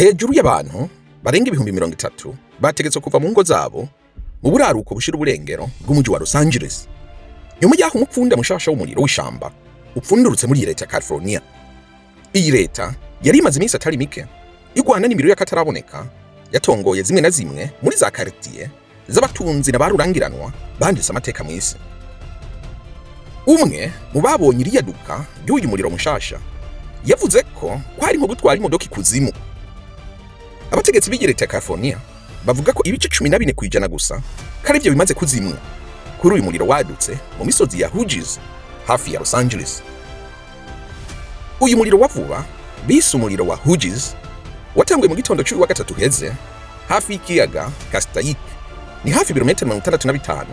hejuru y'abantu barenga ibihumbi 30 bategetswe kuva mu ngo zabo mu buraruko bushira uburengero bw'umuji wa Los Angeles nyuma y'aho umupfunda mushasha w'umuriro w'ishamba upfundurutse muri leta ya California. Iyi leta yari imaze iminsi atari mike igwana n'imiriro y'akataraboneka yatongoye zimwe na zimwe muri za quartier z'abatunzi n'abarurangiranwa banditse amateka mu isi. Umwe mu babonye iriyaduka y'uyu muriro mushasha yavuze ko kwari nko gutwara imodoka ikuzimu. Abategetsi b'Leta ya California bavuga ko ibice 14% gusa kari byo bimaze kuzimwa kuri uyu muriro wadutse mu misozi ya Hughes hafi ya Los Angeles. Uyu muriro wavuba bise umuriro wa Hughes watanguye mu gitondo cy'uwa gatatu heze hafi y'ikiyaga Castaic, ni hafi ibirometero 65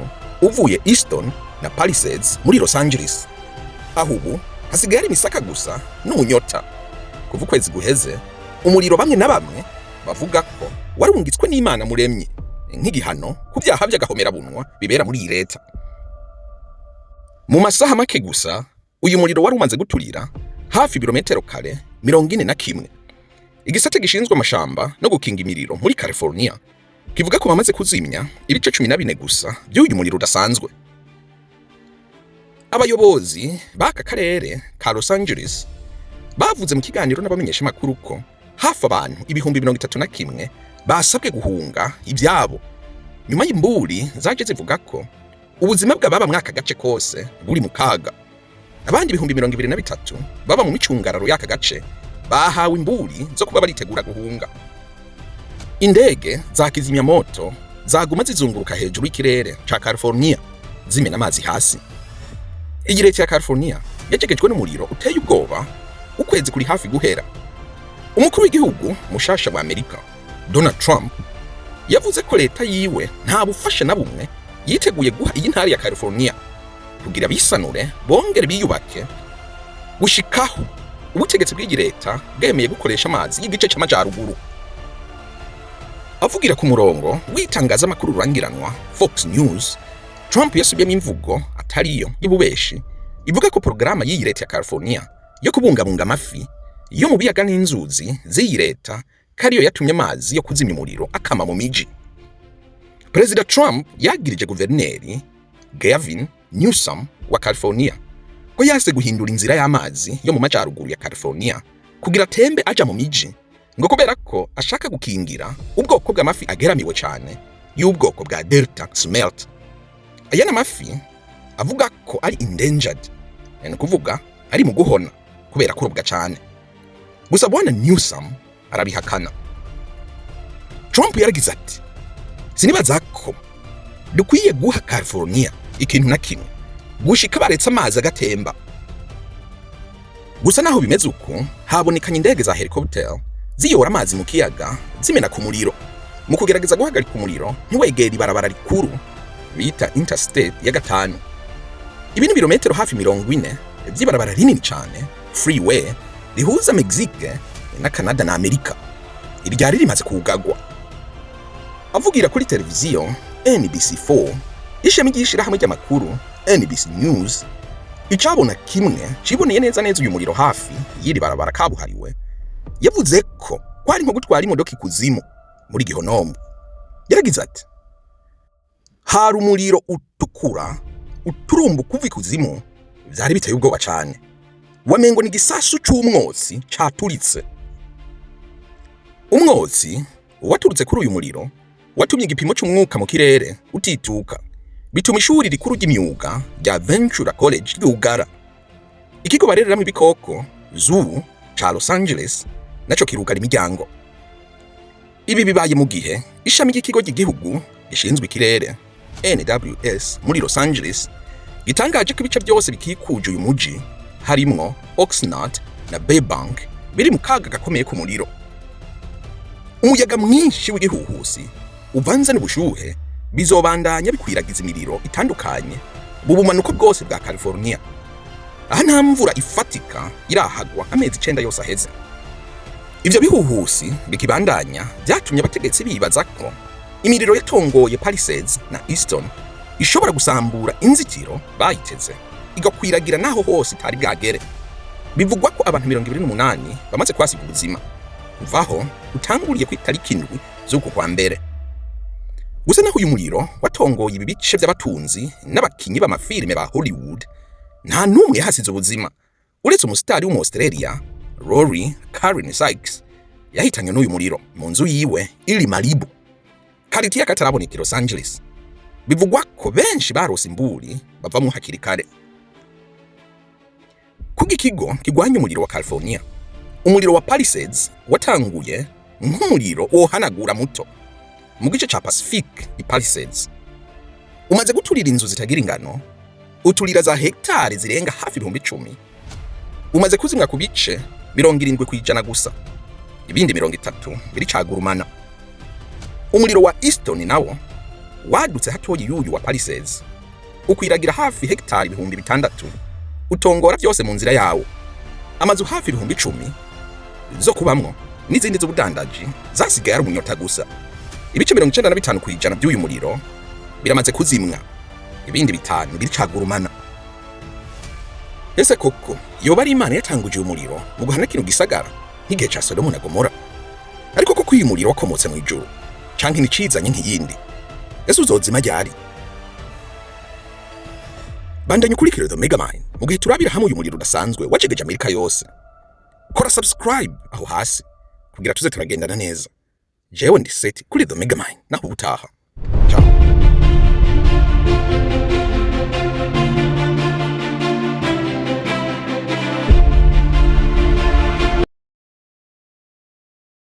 uvuye Easton na Palisades muri Los Angeles. Aho ubu hasigaye imisaka gusa n'umunyota. Kuva ukwezi guheze umuriro bamwe na bamwe bavuga ko warungitswe n'Imana muremye nk'igihano ku byaha by'agahomera bunwa bibera muri iyi leta. Mu masaha make gusa uyu muriro wari umaze guturira hafi ibirometero kare 41. Igisate gishinzwe amashamba no gukinga imiriro muri California kivuga ko bamaze kuzimya ibice 14 gusa by'uyu muriro udasanzwe. Abayobozi b'aka karere ka Los Angeles bavuze mu kiganiro n'abamenyesha makuru ko hafi abantu ibihumbi 31 basabwe guhunga ibyabo nyuma y'imburi zaje zivuga ko ubuzima bw'ababa mwaka gace kose buri mu kaga. Abandi ibihumbi 23 baba mu micungararo y'aka gace bahawe imburi zo kuba baritegura guhunga. Indege za kizimyamoto zaguma zizunguruka hejuru y'ikirere ca California zimena amazi hasi. Iyi leta ya California yacegejwe n'umuriro uteye ubwoba ukwezi kuri hafi guhera. Umukuru w'igihugu mushasha wa Amerika Donald Trump yavuze ko leta yiwe nta bufasha na bumwe yiteguye guha iyi ntara ya California kugira bisanure bongere biyubake gushikaho ubutegetsi bw'iyi leta bwemeye gukoresha amazi y'igice cy'amajyaruguru. Avugira ku murongo w'itangaza makuru rurangiranwa Fox News, Trump yasubiyemo imvugo atariyo y'ububeshi ivuga ko porogaramu y'iyi leta ya California yo kubungabunga amafi yo mu biyaga n'inzuzi z'iyi leta kariyo yatumye amazi yo kuzimya umuriro akama mu miji. Perezida Trump yagirije guverineri Gavin Newsom wa California ko yase guhindura inzira y'amazi yo mu majyaruguru ya California kugira tembe aja mu miji ngo kubera ko ashaka gukingira ubwoko bw'amafi ageramiwe cyane y'ubwoko bwa Delta smelt. Aya n'amafi avuga ko ari endangered, yani kuvuga ari mu guhona kubera kurubwa cyane. Gusa bwana Newsom arabihakana. Trump yaragize ati sinibaza ko dukwiye guha California ikintu na kimwe gushika baretse amazi agatemba. Gusa naho bimeze uko habonekanye indege za helicopter ziyora amazi mu kiyaga zimena ku muriro mu kugerageza guhagarika umuriro ntiwegere ibarabara rikuru bita Interstate ya 5. Ibi ni birometero hafi 40 by'ibarabara rinini cyane freeway rihuza Mexique na Canada na Amerika. Iryari rimaze kugagwa. Avugira kuri televiziyo NBC4 ishami ryishira hamwe ry'amakuru NBC News, icabona kimwe ciboneye neza uyu muriro hafi y'iri barabara kabuhariwe yavuze ko kwari nko gutwara imodoka ikuzimu muri gihonombo. Yaragize ati hari umuriro utukura uturumbu kuva ikuzimu byari biteye ubwoba cyane, wamengo ni gisasu cy'umwotsi caturitse. Umwotsi waturutse kuri uyu muriro watumye igipimo cy'umwuka mu kirere utituka, bituma ishuri rikuru ry'imyuga rya Ventura College ryugara. Ikigo barereramo ibikoko zoo ca Los Angeles naco kirugara imiryango. Ibi bibaye mu gihe ishami ry'ikigo cy'igihugu gishinzwe ikirere NWS muri Los Angeles gitangaje ko ibice byose bikikuje uyu muji harimo Oxnard na Burbank biri mu kaga gakomeye ku muriro. Umuyaga mwinshi w'igihuhusi uvanze n'ubushuhe bizobandanya bikwiragiza imiriro itandukanye mu bumanuko bwose bwa California. Aha nta mvura ifatika irahagwa amezi 9 yose aheze. Ivyo bihuhusi bikibandanya byatumye abategetsi bibaza ko imiriro yatongoye Palisades na Easton ishobora gusambura inzitiro bayiteze igakwiragira naho hose itari bwagere. Bivugwa ko abantu 28 bamaze kwasiga ubuzima kuvaho utanguriye ku itariki 7 z'uku kwa mbere. Gusa naho uyu muriro watongoye ibi bice by'abatunzi n'abakinyi b'amafilime ba Hollywood, nta numwe yahasize ubuzima uretse umusitari w'Australia Rory Karen Sykes yahitanywe n'uyu muriro mu nzu yiwe iri Malibu, karitiye kataraboneka Los Angeles. Bivugwa ko benshi barose imburi bavamwo hakiri kare. Kuga ikigo kigwanya umuriro wa California, umuriro wa Palisades watanguye nk'umuriro wohanagura muto mu gice ca Pacific i Palisades. Umaze guturira inzu zitagira ingano, uturira za hektari zirenga hafi 10,000. Umaze kuzimwa ku bice 70% gusa, ibindi 30 biri cagurumana. Umuriro wa Easton nawo wadutse hatoyi y'uyu wa Palisades, ukwiragira hafi hektari 6,000, utongora byose mu nzira yawo. Amazu hafi 10,000 zo kubamwo n'izindi z'ubudandaji zasigaye ari umunyota gusa. Ibice 95% by'uyu muriro biramaze kuzimwa, ibindi 5 biri cagurumana. Ese koko yoba ari Imana yatanguje umuriro mu guhana kino gisagara nk'igihe ca Sodoma na Gomora? Ariko koko uyu muriro wakomotse mu ijuru canke nicizanye nk'iyindi? Ese uzozima ryari? Bandanye ukurikira The Megamind mu gihe turabira hamwe uyu muriro udasanzwe wacegeje Amerika yose. Kora subscribe aho hasi kugira tuze turagendana neza. Jewe ndi Seti kuri The Megamind naho ubutaha.